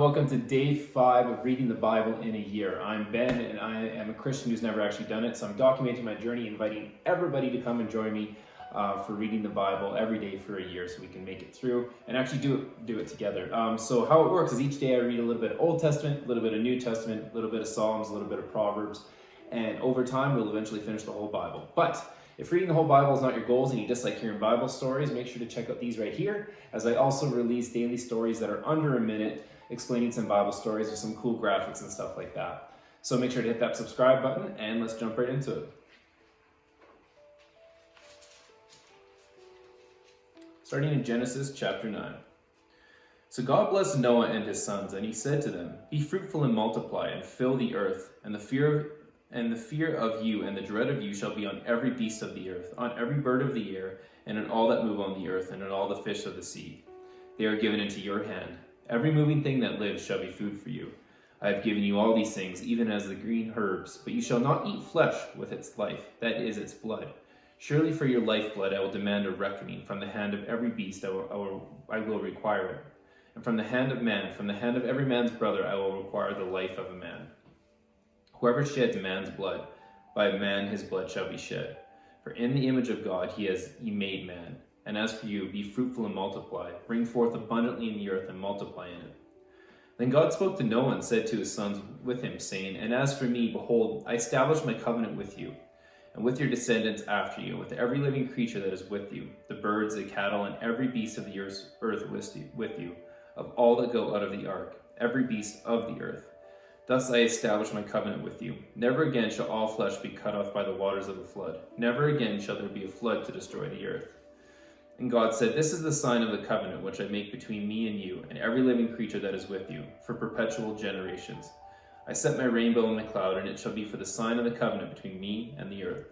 Welcome to day 5 of reading the Bible in a year. I'm Ben and I am a Christian who's never actually done it, so I'm documenting my journey, inviting everybody to come and join me for reading the Bible every day for a year so we can make it through and actually do it together. So how it works is each day I read a little bit of Old Testament, a little bit of New Testament, a little bit of Psalms, a little bit of Proverbs, and over time we'll eventually finish the whole Bible. But if reading the whole Bible is not your goals and you just like hearing Bible stories, make sure to check out these right here, as I also release daily stories that are under a minute, explaining some Bible stories with some cool graphics and stuff like that. So make sure to hit that subscribe button and let's jump right into it. Starting in Genesis chapter 9. So God blessed Noah and his sons, and he said to them, "Be fruitful and multiply, and fill the earth, and the fear of you and the dread of you shall be on every beast of the earth, on every bird of the air, and on all that move on the earth, and on all the fish of the sea. They are given into your hand. Every moving thing that lives shall be food for you. I have given you all these things, even as the green herbs, but you shall not eat flesh with its life, that is its blood. Surely for your lifeblood I will demand a reckoning. From the hand of every beast I will require it. And from the hand of man, from the hand of every man's brother, I will require the life of a man. Whoever sheds man's blood, by man his blood shall be shed. For in the image of God he made man. And as for you, be fruitful and multiply. Bring forth abundantly in the earth and multiply in it." Then God spoke to Noah and said to his sons with him, saying, "And as for me, behold, I establish my covenant with you, and with your descendants after you, and with every living creature that is with you, the birds, the cattle, and every beast of the earth with you, of all that go out of the ark, every beast of the earth. Thus I establish my covenant with you. Never again shall all flesh be cut off by the waters of the flood. Never again shall there be a flood to destroy the earth." And God said, "This is the sign of the covenant which I make between me and you and every living creature that is with you, for perpetual generations. I set my rainbow in the cloud, and it shall be for the sign of the covenant between me and the earth.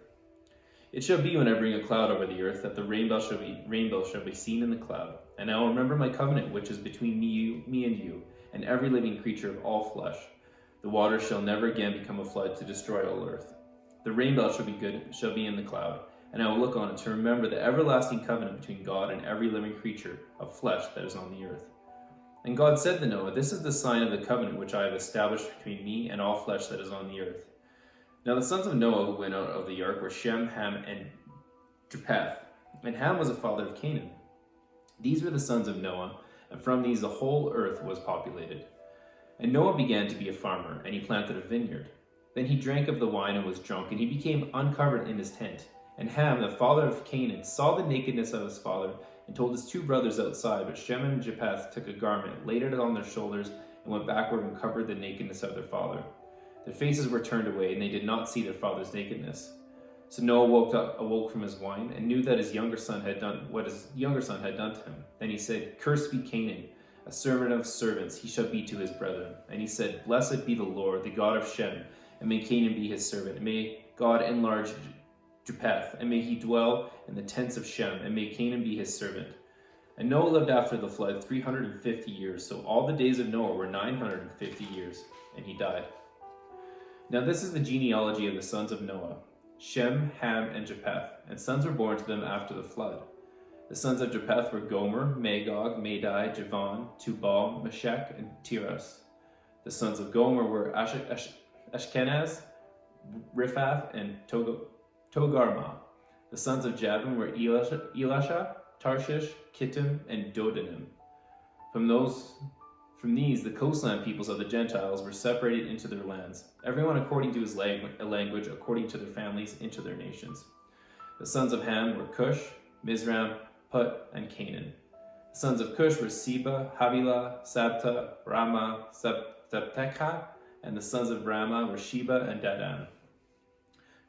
It shall be when I bring a cloud over the earth that the rainbow shall be seen in the cloud. And I will remember my covenant which is between me and you, and every living creature of all flesh. The waters shall never again become a flood to destroy all earth. The rainbow shall be in the cloud, and I will look on it to remember the everlasting covenant between God and every living creature of flesh that is on the earth." And God said to Noah, "This is the sign of the covenant which I have established between me and all flesh that is on the earth." Now the sons of Noah who went out of the ark were Shem, Ham, and Japheth. And Ham was the father of Canaan. These were the sons of Noah, and from these the whole earth was populated. And Noah began to be a farmer, and he planted a vineyard. Then he drank of the wine and was drunk, and he became uncovered in his tent. And Ham, the father of Canaan, saw the nakedness of his father, and told his two brothers outside. But Shem and Japheth took a garment, laid it on their shoulders, and went backward and covered the nakedness of their father. Their faces were turned away, and they did not see their father's nakedness. So Noah awoke from his wine, and knew that his younger son had done what his younger son had done to him. Then he said, "Cursed be Canaan, a servant of servants, he shall be to his brethren." And he said, "Blessed be the Lord, the God of Shem, and may Canaan be his servant. And may God enlarge Japheth, and may he dwell in the tents of Shem, and may Canaan be his servant." And Noah lived after the flood 350 years, so all the days of Noah were 950 years, and he died. Now this is the genealogy of the sons of Noah: Shem, Ham, and Japheth, and sons were born to them after the flood. The sons of Japheth were Gomer, Magog, Madai, Javan, Tubal, Meshech, and Tiras. The sons of Gomer were Ashkenaz, Riphath, and Togarmah. The sons of Javan were Elisha, Tarshish, Kittim, and Dodanim. From these, the coastland peoples of the Gentiles were separated into their lands, everyone according to his language, according to their families, into their nations. The sons of Ham were Cush, Mizraim, Put, and Canaan. The sons of Cush were Seba, Havilah, Sabta, Rama, Sabtecha, and the sons of Rama were Sheba and Dadan.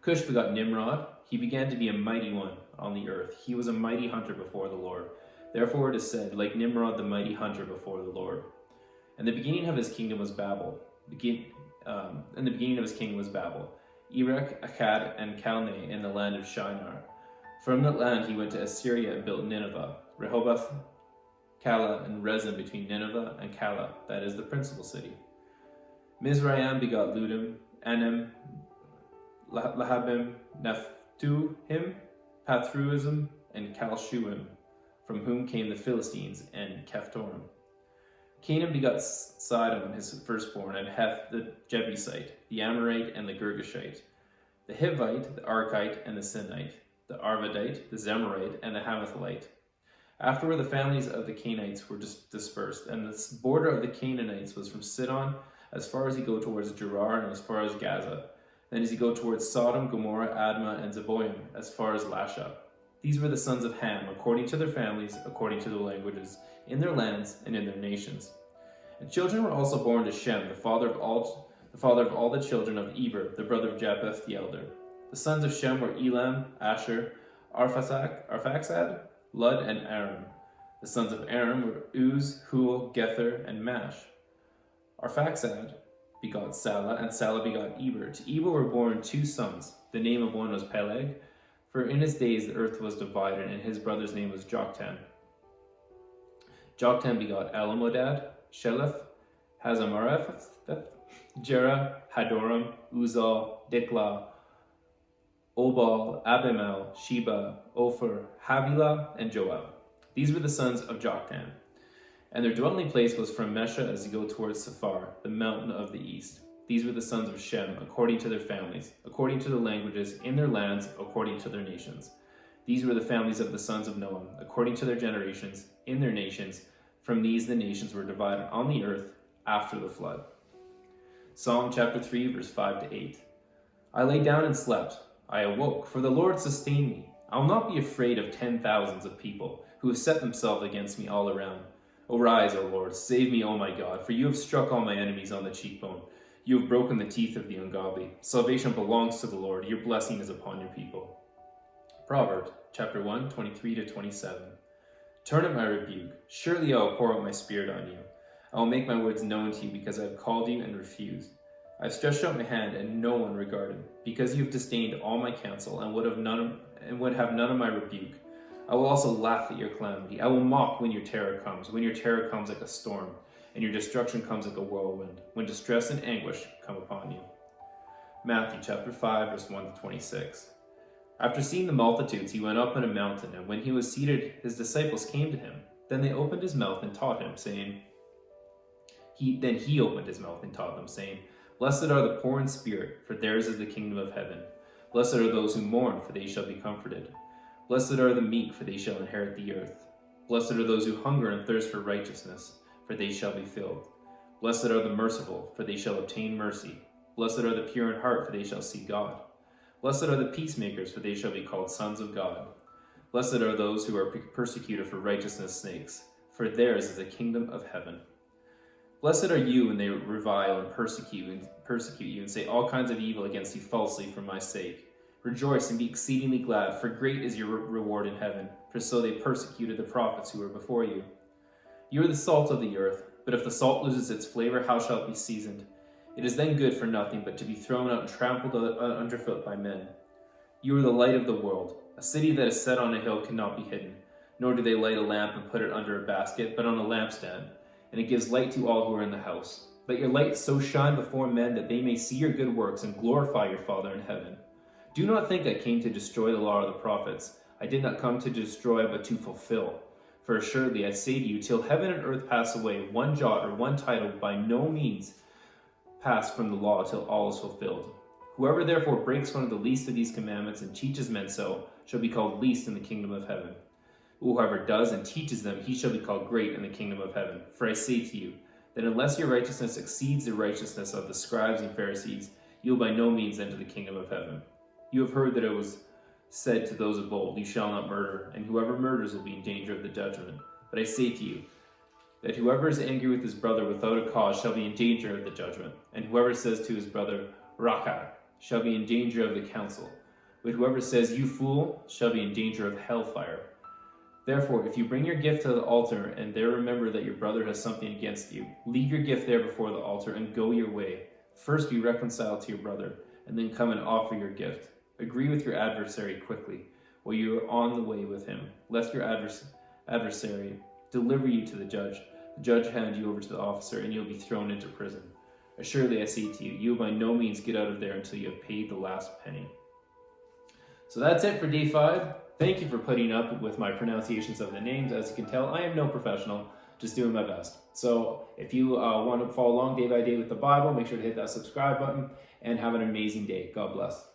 Cush begot Nimrod. He began to be a mighty one on the earth. He was a mighty hunter before the Lord. Therefore it is said, like Nimrod, the mighty hunter before the Lord. And the beginning of his kingdom was Babel. Erech, Akkad, and Calneh in the land of Shinar. From that land he went to Assyria and built Nineveh, Rehoboth, Calah, and Rezin between Nineveh and Calah, that is the principal city. Mizraim begot Ludim, Anem, Lahabim, Naphtuhim, Pathruism, and Calshuim, from whom came the Philistines and Caphtorim. Canaan begot Sidon, his firstborn, and Heth the Jebusite, the Amorite and the Girgashite, the Hivite, the Archite, and the Sinite, the Arvadite, the Zemarite, and the Hamathite. Afterward, the families of the Canaanites were dispersed, and the border of the Canaanites was from Sidon as far as you go towards Gerar and as far as Gaza. Then as you go towards Sodom, Gomorrah, Admah, and Zeboim, as far as Lasha. These were the sons of Ham, according to their families, according to their languages, in their lands and in their nations. And children were also born to Shem, the father of all the children of Eber, the brother of Japheth the elder. The sons of Shem were Elam, Asher, Arphaxad, Lud, and Aram. The sons of Aram were Uz, Hul, Gether, and Mash. Arphaxad begot Salah, and Salah begot Eber. To Eber were born 2 sons. The name of one was Peleg, for in his days the earth was divided, and his brother's name was Joktan. Joktan begot Alamodad, Sheleph, Hazamareth, Jerah, Hadoram, Uzal, Diklah, Obal, Abimal, Sheba, Ophir, Havilah, and Joab. These were the sons of Joktan. And their dwelling place was from Mesha as you go towards Sephar, the mountain of the east. These were the sons of Shem, according to their families, according to their languages, in their lands, according to their nations. These were the families of the sons of Noah, according to their generations, in their nations. From these the nations were divided on the earth after the flood. Psalm chapter 3, verse 5 to 8. I lay down and slept. I awoke, for the Lord sustained me. I will not be afraid of 10,000s of people who have set themselves against me all around. Arise, O Lord, save me, O my God, for you have struck all my enemies on the cheekbone. You have broken the teeth of the ungodly. Salvation belongs to the Lord. Your blessing is upon your people. Proverbs chapter 1, 23 to 27. Turn at my rebuke. Surely I will pour out my spirit on you. I will make my words known to you because I have called you and refused. I have stretched out my hand and no one regarded, because you have disdained all my counsel and would have none of my rebuke. I will also laugh at your calamity. I will mock when your terror comes like a storm, and your destruction comes like a whirlwind, when distress and anguish come upon you. Matthew chapter 5, verse 1 to 26. After seeing the multitudes, he went up on a mountain, and when he was seated, his disciples came to him. Then he opened his mouth and taught them, saying, Blessed are the poor in spirit, for theirs is the kingdom of heaven. Blessed are those who mourn, for they shall be comforted. Blessed are the meek, for they shall inherit the earth. Blessed are those who hunger and thirst for righteousness, for they shall be filled. Blessed are the merciful, for they shall obtain mercy. Blessed are the pure in heart, for they shall see God. Blessed are the peacemakers, for they shall be called sons of God. Blessed are those who are persecuted for righteousness' sakes, for theirs is the kingdom of heaven. Blessed are you when they revile and persecute you and say all kinds of evil against you falsely for my sake. Rejoice and be exceedingly glad, for great is your reward in heaven, for so they persecuted the prophets who were before you. You are the salt of the earth, but if the salt loses its flavor, how shall it be seasoned? It is then good for nothing but to be thrown out and trampled underfoot by men. You are the light of the world. A city that is set on a hill cannot be hidden, nor do they light a lamp and put it under a basket, but on a lampstand, and it gives light to all who are in the house. Let your light so shine before men that they may see your good works and glorify your Father in heaven. Do not think I came to destroy the law of the prophets. I did not come to destroy, but to fulfill. For assuredly I say to you, till heaven and earth pass away, one jot or one tittle by no means pass from the law till all is fulfilled. Whoever therefore breaks one of the least of these commandments and teaches men so shall be called least in the kingdom of heaven. Whoever does and teaches them, he shall be called great in the kingdom of heaven. For I say to you, that unless your righteousness exceeds the righteousness of the scribes and Pharisees, you will by no means enter the kingdom of heaven. You have heard that it was said to those of old, you shall not murder, and whoever murders will be in danger of the judgment. But I say to you, that whoever is angry with his brother without a cause shall be in danger of the judgment, and whoever says to his brother, Raka, shall be in danger of the council. But whoever says, you fool, shall be in danger of hellfire. Therefore, if you bring your gift to the altar, and there remember that your brother has something against you, leave your gift there before the altar and go your way. First be reconciled to your brother, and then come and offer your gift. Agree with your adversary quickly, while you are on the way with him, lest your adversary deliver you to the judge hand you over to the officer, and you'll be thrown into prison. Assuredly I say to you, you will by no means get out of there until you have paid the last penny. So that's it for day 5. Thank you for putting up with my pronunciations of the names. As you can tell, I am no professional. just doing my best. So if you want to follow along day by day with the Bible, make sure to hit that subscribe button and have an amazing day. God bless.